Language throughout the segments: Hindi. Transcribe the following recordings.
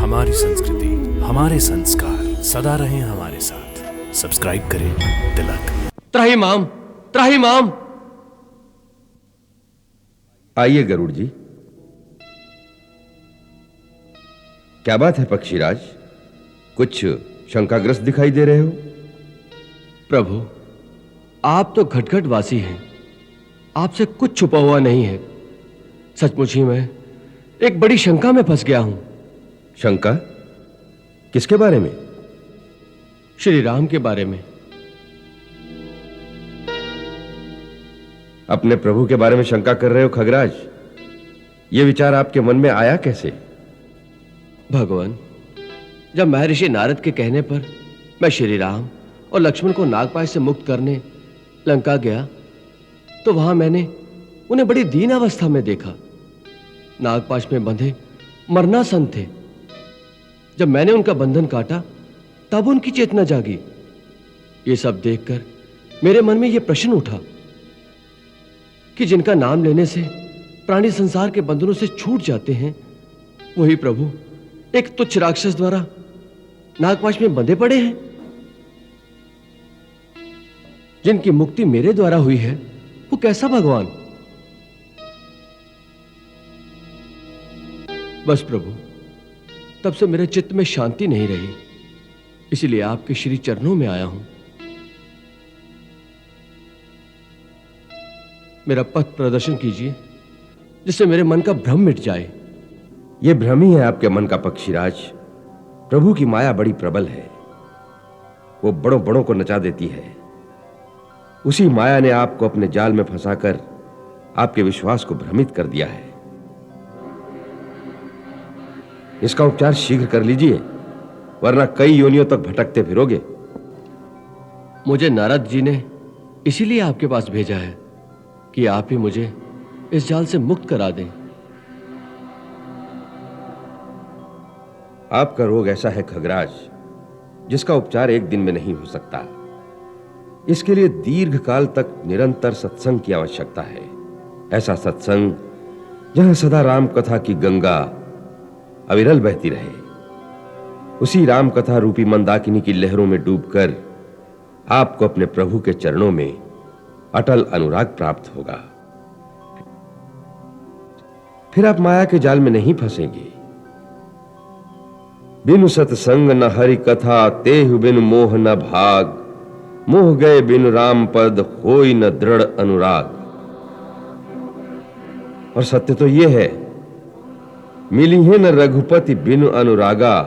हमारी संस्कृति, हमारे संस्कार सदा रहें हमारे साथ। सब्सक्राइब करें तिलक। त्राहिमाम, त्राहिमाम। आइए गरुड़ जी। क्या बात है पक्षीराज, कुछ शंकाग्रस्त दिखाई दे रहे हो? प्रभु, आप तो घटघट वासी हैं, आपसे कुछ छुपा हुआ नहीं है। सचमुच ही मैं एक बड़ी शंका में फंस गया हूं। शंका? किसके बारे में? श्री राम के बारे में। अपने प्रभु के बारे में शंका कर रहे हो खगराज? यह विचार आपके मन में आया कैसे? भगवान, जब महर्षि नारद के कहने पर मैं श्री राम और लक्ष्मण को नागपाश से मुक्त करने लंका गया, तो वहां मैंने उन्हें बड़ी दीन अवस्था में देखा। नागपाश में बंधे मरणासन थे। जब मैंने उनका बंधन काटा, तब उनकी चेतना जागी। ये सब देखकर मेरे मन में यह प्रश्न उठा कि जिनका नाम लेने से प्राणी संसार के बंधनों से छूट जाते हैं, वही प्रभु एक तुच्छ राक्षस द्वारा नागपाश में बंधे पड़े हैं। जिनकी मुक्ति मेरे द्वारा हुई है, वो कैसा भगवान? बस प्रभु, तब से मेरे चित्त में शांति नहीं रही, इसलिए आपके श्री चरणों में आया हूं। मेरा पथ प्रदर्शन कीजिए, जिससे मेरे मन का भ्रम मिट जाए। यह भ्रम ही है आपके मन का पक्षीराज। प्रभु की माया बड़ी प्रबल है, वो बड़ों बड़ों को नचा देती है। उसी माया ने आपको अपने जाल में फंसाकर आपके विश्वास को भ्रमित कर दिया है। इसका उपचार शीघ्र कर लीजिए, वरना कई योनियों तक भटकते फिरोगे। मुझे नारद जी ने इसीलिए आपके पास भेजा है कि आप ही मुझे इस जाल से मुक्त करा दें। आपका रोग ऐसा है खगराज, जिसका उपचार एक दिन में नहीं हो सकता। इसके लिए दीर्घ काल तक निरंतर सत्संग की आवश्यकता है। ऐसा सत्संग जहां सदा राम कथा की गंगा अविरल बहती रहे। उसी राम कथा रूपी मंदाकिनी की लहरों में डूबकर आपको अपने प्रभु के चरणों में अटल अनुराग प्राप्त होगा। फिर आप माया के जाल में नहीं फंसेंगे। बिनु सत्संग न हरि कथा, तेहु बिनु मोह न भाग। मोह गए बिनु राम पद, होई न दृढ़ अनुराग। और सत्य तो यह है, मिली है न रघुपति बिनु अनुरागा।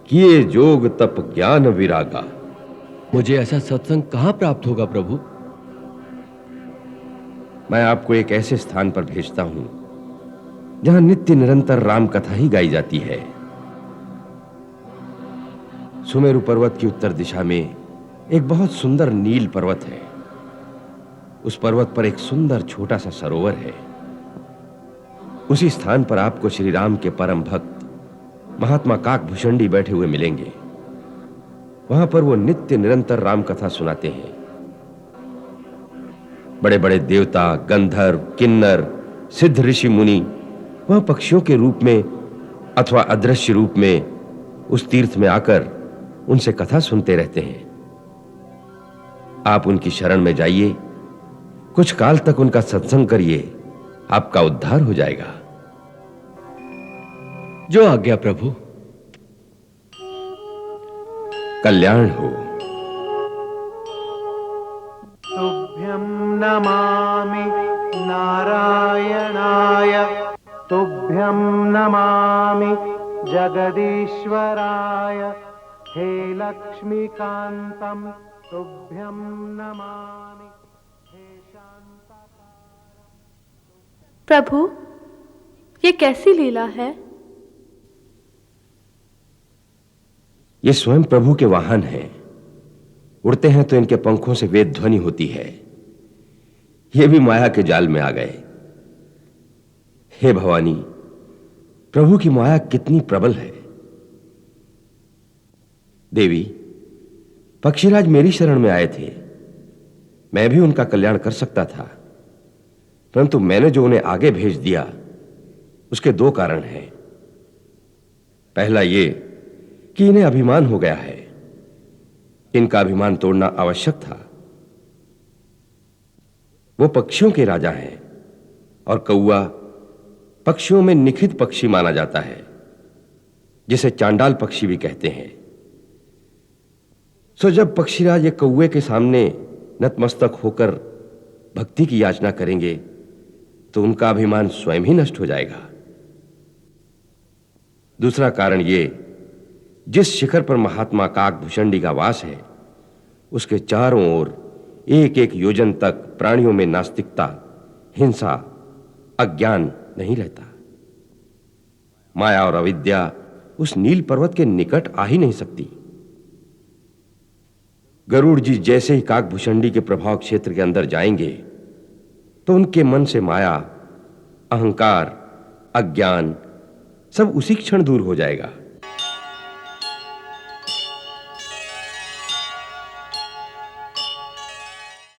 किए जोग तप ज्ञान विरागा। मुझे ऐसा सत्संग कहां प्राप्त होगा प्रभु? मैं आपको एक ऐसे स्थान पर भेजता हूं जहां नित्य निरंतर राम कथा ही गाई जाती है। सुमेरु पर्वत की उत्तर दिशा में एक बहुत सुंदर नील पर्वत है। उस पर्वत पर एक सुंदर छोटा सा सरोवर है। उसी स्थान पर आपको श्री राम के परम भक्त महात्मा काकभूषणी बैठे हुए मिलेंगे। वहां पर वो नित्य निरंतर राम कथा सुनाते हैं। बड़े बड़े देवता, गंधर्व, किन्नर, सिद्ध ऋषि मुनि वह पक्षियों के रूप में अथवा अदृश्य रूप में उस तीर्थ में आकर उनसे कथा सुनते रहते हैं। आप उनकी शरण में जाइए, कुछ काल तक उनका सत्संग करिए, आपका उद्धार हो जाएगा। जो आज्ञा प्रभु। कल्याण हो। तुभ्यं नमामि नारायणाय, तुभ्यं नमामि जगदीश्वराय। हे लक्ष्मीकान्तं तुभ्यं नमामि। हे शान्ताकारं। प्रभु, ये कैसी लीला है? ये स्वयं प्रभु के वाहन हैं। उड़ते हैं तो इनके पंखों से वेद ध्वनि होती है। ये भी माया के जाल में आ गए। हे भवानी, प्रभु की माया कितनी प्रबल है। देवी, पक्षीराज मेरी शरण में आए थे। मैं भी उनका कल्याण कर सकता था, परंतु मैंने जो उन्हें आगे भेज दिया, उसके दो कारण हैं। पहला ये कि इन्हें अभिमान हो गया है। इनका अभिमान तोड़ना आवश्यक था। वो पक्षियों के राजा हैं और कौआ पक्षियों में निखित पक्षी माना जाता है, जिसे चांडाल पक्षी भी कहते हैं। सो जब पक्षीराज एक कौवे के सामने नतमस्तक होकर भक्ति की याचना करेंगे तो उनका अभिमान स्वयं ही नष्ट हो जाएगा। दूसरा कारण ये, जिस शिखर पर महात्मा काकभूषणी का वास है उसके चारों ओर एक एक योजन तक प्राणियों में नास्तिकता, हिंसा, अज्ञान नहीं रहता। माया और अविद्या उस नील पर्वत के निकट आ ही नहीं सकती। गरुड़ जी जैसे ही काकभूषणी के प्रभाव क्षेत्र के अंदर जाएंगे तो उनके मन से माया, अहंकार, अज्ञान सब उसी क्षण दूर हो जाएगा।